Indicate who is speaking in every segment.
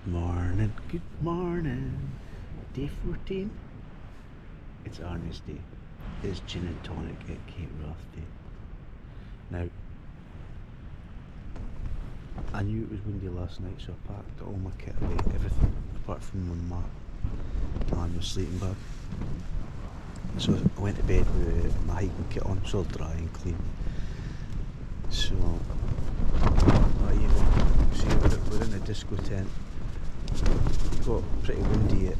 Speaker 1: Good morning. Day 14. It's Arnie's day. It's gin and tonic at Cape Wrath Day. Now, I knew it was windy last night, so I packed all my kit away, everything apart from my mat and my sleeping bag. So I went to bed with my hiking kit on, it's all dry and clean. So, we're in a disco tent. It got pretty windy at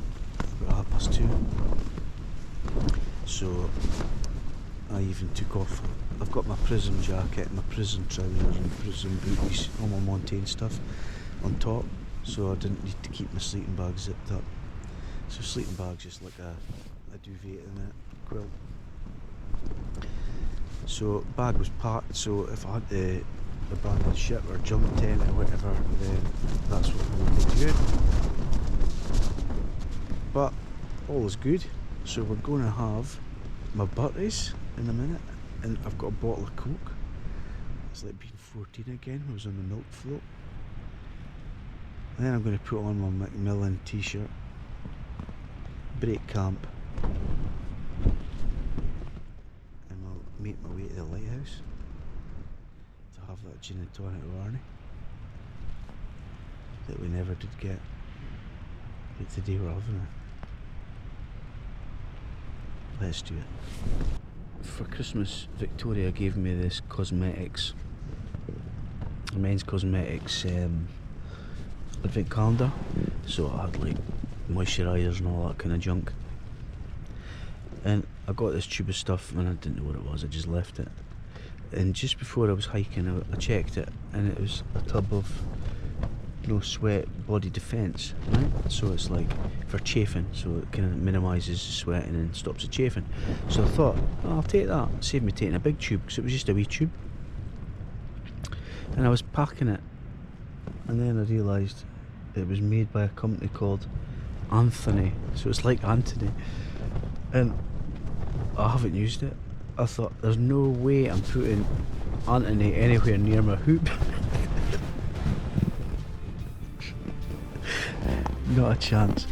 Speaker 1: about 2:30. So I even took off. I've got my prison jacket, my prison trousers and prison booties, all my Montaigne stuff on top, so I didn't need to keep my sleeping bag zipped up. So sleeping bag's just like a duvet in a quilt. So bag was packed, so if I had to abandon ship or jump tent or whatever, then that's what we would do. But all is good, so we're going to have my butties in a minute, and I've got a bottle of Coke. It's like being 14 again. I was on the milk float. And then I'm going to put on my Macmillan t-shirt, break camp, and I'll make my way to the lighthouse to have that gin and tonic with Arnie that we never did get, but today we're having it. Let's do it. For Christmas, Victoria gave me this cosmetics, men's cosmetics advent calendar. So I had like moisturisers and all that kind of junk. And I got this tube of stuff and I didn't know what it was, I just left it. And just before I was hiking, I checked it, and it was a tub of no sweat body defence, right? So it's like for chafing, so it kind of minimises sweating and stops the chafing. So I thought, oh, I'll take that, save me taking a big tube, because it was just a wee tube. And I was packing it, and then I realised it was made by a company called Anthony, so it's like Anthony, and I haven't used it. I thought, there's no way I'm putting Anthony anywhere near my hoop. Not a chance.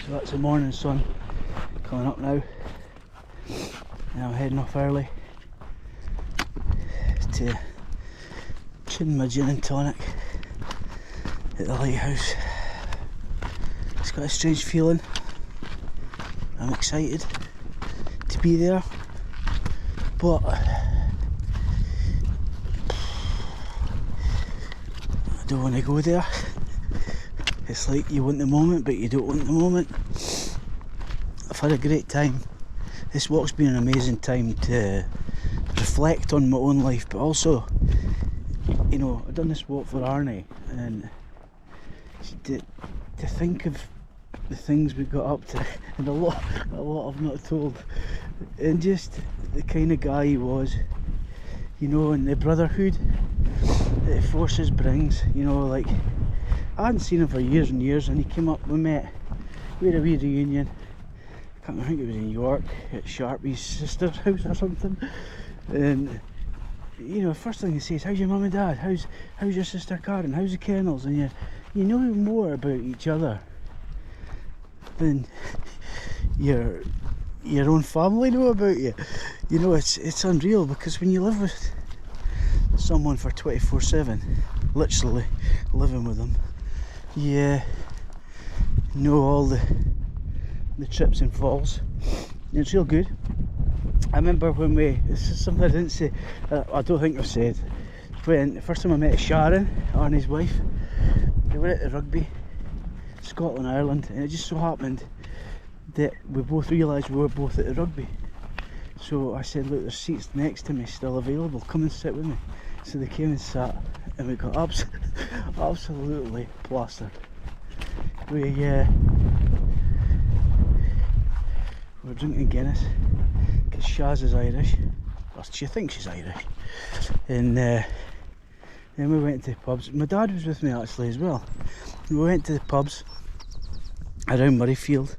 Speaker 1: So that's the morning sun coming up now, and I'm heading off early to chin my gin and tonic at the lighthouse. It's got a strange feeling. I'm excited to be there. But I don't want to go there. It's like you want the moment, but you don't want the moment. I've had a great time. This walk's been an amazing time to reflect on my own life, but also, you know, I've done this walk for Arnie, and to think of the things we got up to, and a lot I've not told, and just the kind of guy he was, you know, and the brotherhood that forces brings, you know, like I hadn't seen him for years and years, and he came up, we met, we had a wee reunion. I think it was in York at Sharpie's sister's house or something, and you know, first thing he says, how's your mum and dad, how's your sister Karen, how's the kennels, and you know more about each other than your own family know about you. You know, it's unreal, because when you live with someone for 24/7, literally living with them, you know all the trips and falls. And it's real good. I remember when this is something I didn't say, I don't think I've said, when the first time I met Sharon, Arnie's wife, they were at the rugby, Scotland, Ireland, and it just so happened that we both realised we were both at the rugby. So I said, look, there's seats next to me still available, come and sit with me. So they came and sat, and we got absolutely plastered. We were drinking Guinness, because Shaz is Irish, or she thinks she's Irish, and then we went to pubs. My dad was with me actually as well. We went to the pubs around Murrayfield,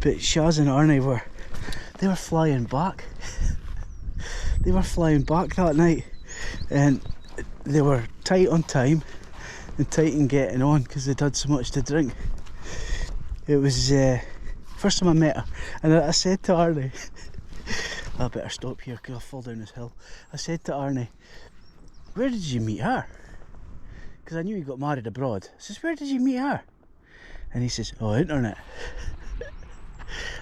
Speaker 1: but Shaz and Arnie were flying back. They were flying back that night, and they were tight on time and tight in getting on because they'd had so much to drink. It was first time I met her, and I said to Arnie, I better stop here because I'll fall down this hill. I said to Arnie, where did you meet her? Because I knew he got married abroad. I says, where did you meet her? And he says, oh, internet.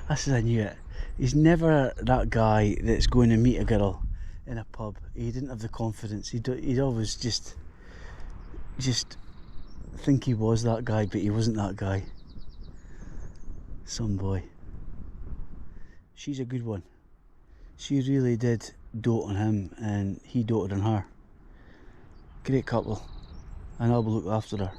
Speaker 1: I said, I knew it. He's never that guy that's going to meet a girl in a pub. He didn't have the confidence. He'd always just think he was that guy, but he wasn't that guy. Some boy. She's a good one. She really did dote on him, and he doted on her. Great couple, and I'll look after her.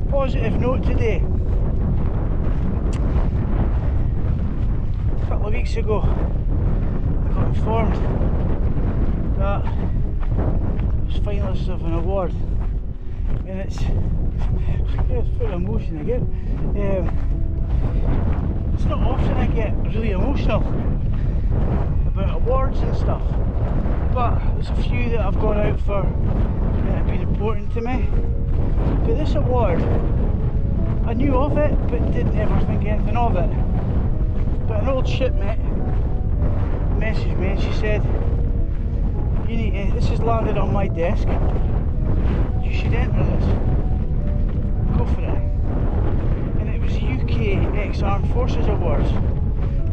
Speaker 1: Positive note today. A couple of weeks ago I got informed that I was finalist of an award, and it's full of emotion again. It's not often I get really emotional about awards and stuff, but there's a few that I've gone out for that have been important to me. But this award, I knew of it, but didn't ever think anything of it. But an old shipmate messaged me and she said, "You need to, this has landed on my desk, you should enter this, go for it." And it was the UK ex-Armed Forces Awards.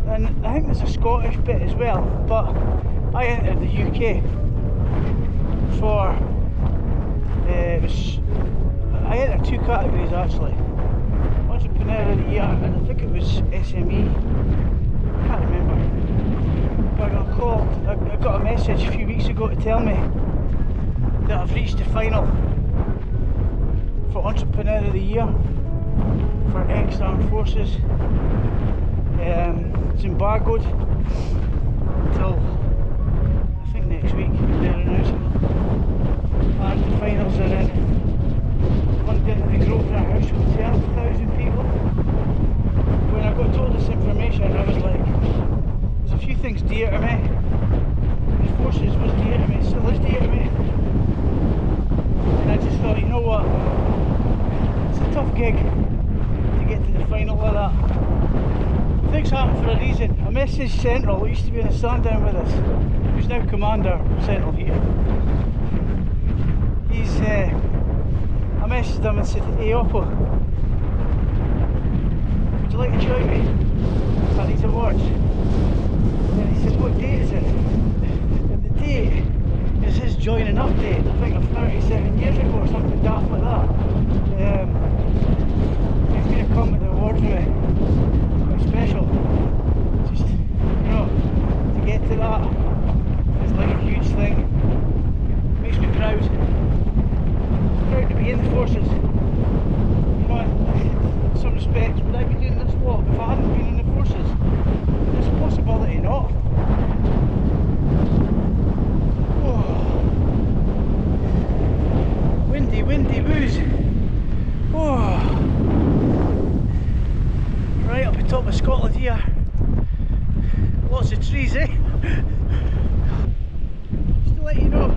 Speaker 1: And I think there's a Scottish bit as well, but I entered the UK for, I entered two categories actually. Entrepreneur of the Year, and I think it was SME, I can't remember. I got a message a few weeks ago to tell me that I've reached the final for Entrepreneur of the Year for ex-armed forces. It's embargoed until I think next week they're announcing. And the finals are in London at the Grosvenor House Hotel, 1,000 people. When I got told this information, I was like, there's a few things dear to me. The forces was dear to me, still is dear to me. And I just thought, you know what, it's a tough gig to get to the final like that. Things happen for a reason. I messaged Central, who used to be in the Sandown with us, who's now Commander Central here. I messaged him and said, hey Oppo, would you like to join me at these awards? And he said, what date is it? And the date is his joining up date, I think of 37 years ago or something daft like that. He's going to come to the awards with me. Quite special. Just, you know, to get to that is like a huge thing. Makes me proud. Proud to be in the forces. You know, in some respects, would I be doing this vlog if I hadn't been in the forces? There's a possibility not. Oh. Windy, windy woos. Oh. Right up the top of Scotland here. Lots of trees, eh? Just to let you know,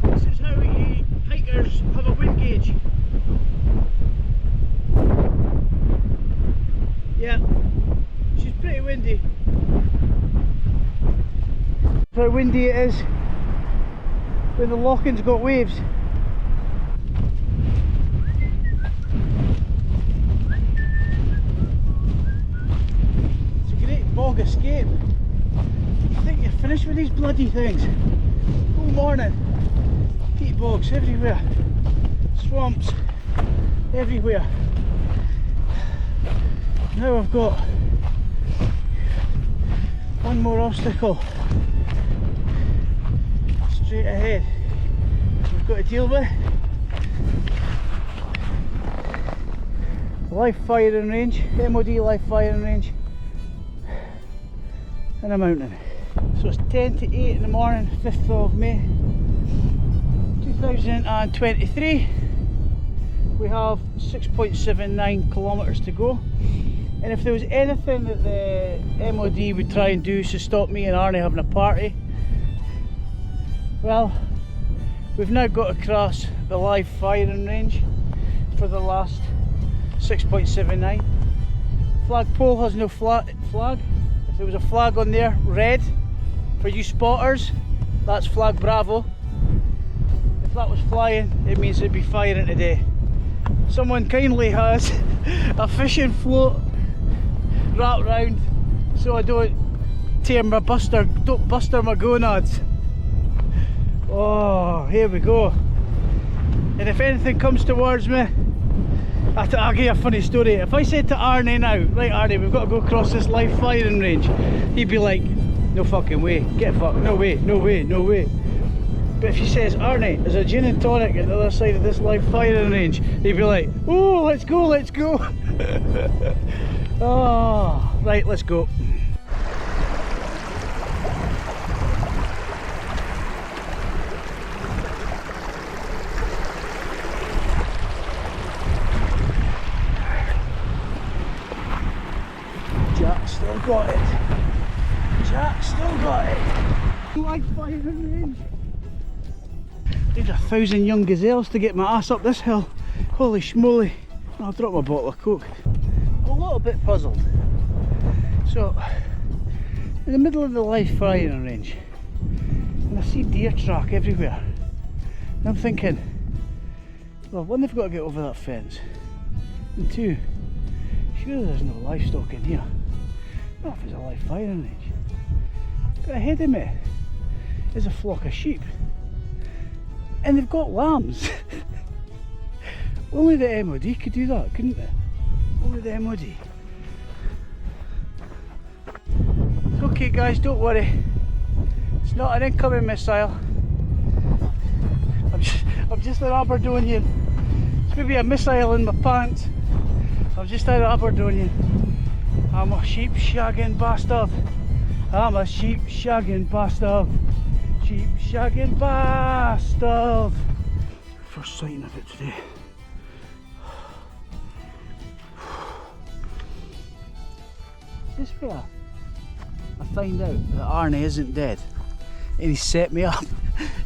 Speaker 1: this is how we hikers have a wind gauge. Yeah, she's pretty windy. How windy it is when the lock-in's got waves. It's a great bog escape. I think you're finished with these bloody things. All morning. Peat bogs everywhere. Swamps everywhere. Now I've got one more obstacle straight ahead we've got to deal with. Live firing range, MOD live firing range, and a mountain. So it's 10 to 8 in the morning, 5th of May 2023. We have 6.79 kilometres to go. And if there was anything that the MOD would try and do to stop me and Arnie having a party, well, we've now got across the live firing range for the last 6.79. Flagpole has no flag. If there was a flag on there, red, for you spotters, that's flag Bravo. If that was flying, it means it'd be firing today. Someone kindly has a fishing float wrapped round so I don't buster my gonads. Oh, here we go. And if anything comes towards me, I'll give you a funny story. If I said to Arnie now, right Arnie, we've got to go across this live firing range, he'd be like, no fucking way, get fucked, no way, no way, no way. But if he says, Arnie, there's a gin and tonic at the other side of this live firing range, he'd be like, oh, let's go, let's go. Oh, right, let's go. Jack still got it. Jack still got it. Live firing range. Need 1,000 young gazelles to get my ass up this hill. Holy schmoly. I'll drop my bottle of Coke. I'm a little bit puzzled. So, in the middle of the live firing range, and I see deer track everywhere. And I'm thinking, well, one, they've got to get over that fence. And two, surely there's no livestock in here. Not if it's a live firing range. But ahead of me is a flock of sheep. And they've got lambs. Only the MOD could do that, couldn't they? Only the MOD. okay guys, don't worry. It's not an incoming missile. I'm just an Aberdonian. It's maybe a missile in my pants. I'm just an Aberdonian. I'm a sheep shagging bastard. I'm a sheep shagging bastard. Sheep shagging bastard. First sighting of it today. This where I find out that Arnie isn't dead and he set me up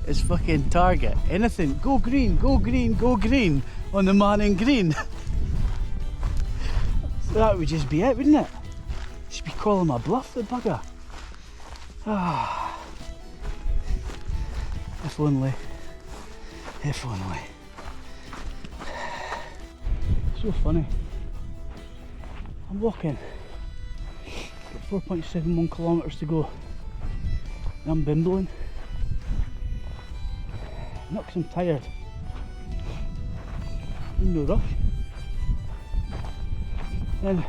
Speaker 1: as fucking target. Anything, go green, go green, go green on the man in green. So that would just be it, wouldn't it? Just be calling my bluff, the bugger. Ah, if only, if only. So funny. I'm walking. 4.71 kilometres to go. I'm bimbling. Not because I'm tired. In no rush. And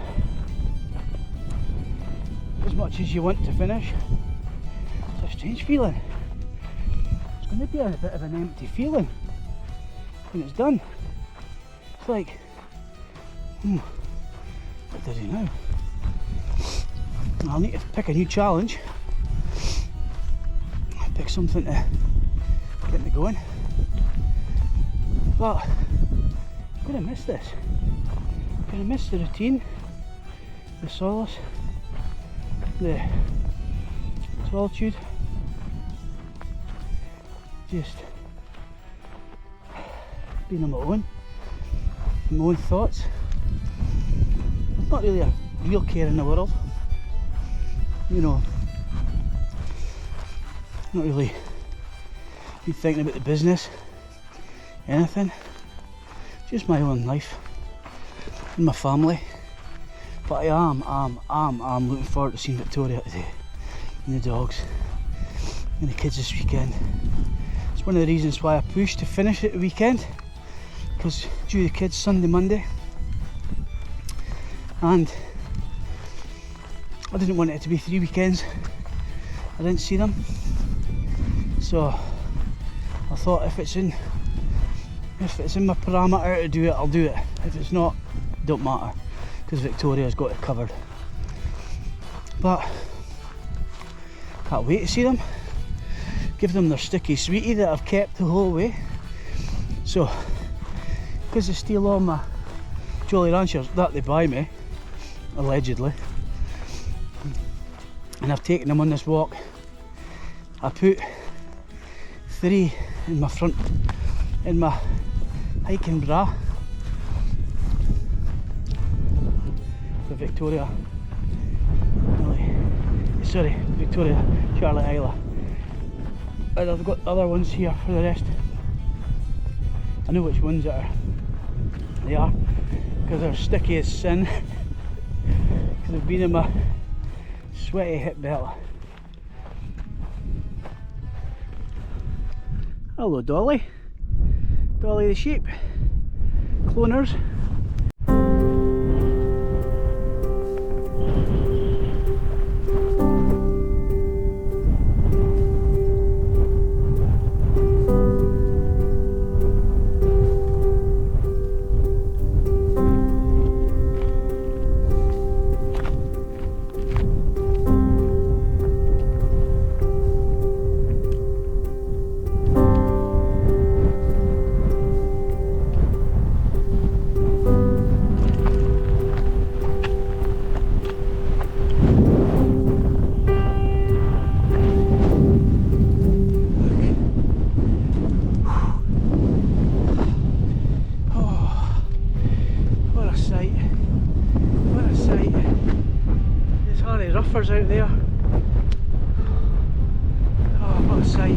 Speaker 1: as much as you want to finish, it's a strange feeling. It's going to be a bit of an empty feeling when it's done. It's like, what did he now? I'll need to pick a new challenge. Pick something to get me going. But I'm going to miss this. I'm going to miss the routine, the solace, the solitude. Just being on my own thoughts. I'm not really a real care in the world. You know, not really be thinking about the business, anything, just my own life and my family. But I am looking forward to seeing Victoria today, and the dogs and the kids this weekend. It's one of the reasons why I pushed to finish it the weekend, because due to the kids Sunday, Monday, and I didn't want it to be 3 weekends. I didn't see them, so I thought if it's in my parameter to do it, I'll do it. If it's not, it don't matter, because Victoria's got it covered. But can't wait to see them. Give them their sticky sweetie that I've kept the whole way. So, because they steal all my Jolly Ranchers that they buy me, allegedly. And I've taken them on this walk. I put 3 in my front, in my hiking bra for Victoria, sorry, Victoria, Charlotte Isla. And I've got other ones here for the rest. I know which ones they are, because they're sticky as sin, because they've been in my sweaty hip belt. Hello Dolly. Dolly the sheep. Cloners. Out there. Oh, what a sight.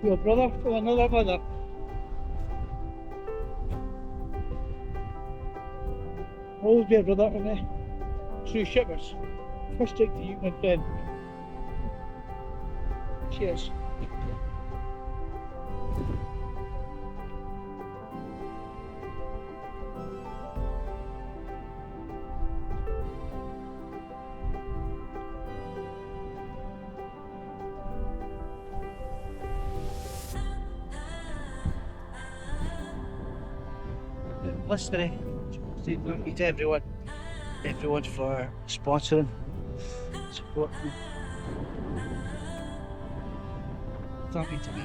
Speaker 2: Your brother from another mother. Always be a brother to me. True shippers. First take to you, my friend. Cheers. Listening. Thank you to everyone for sponsoring, supporting me. Thank you to me.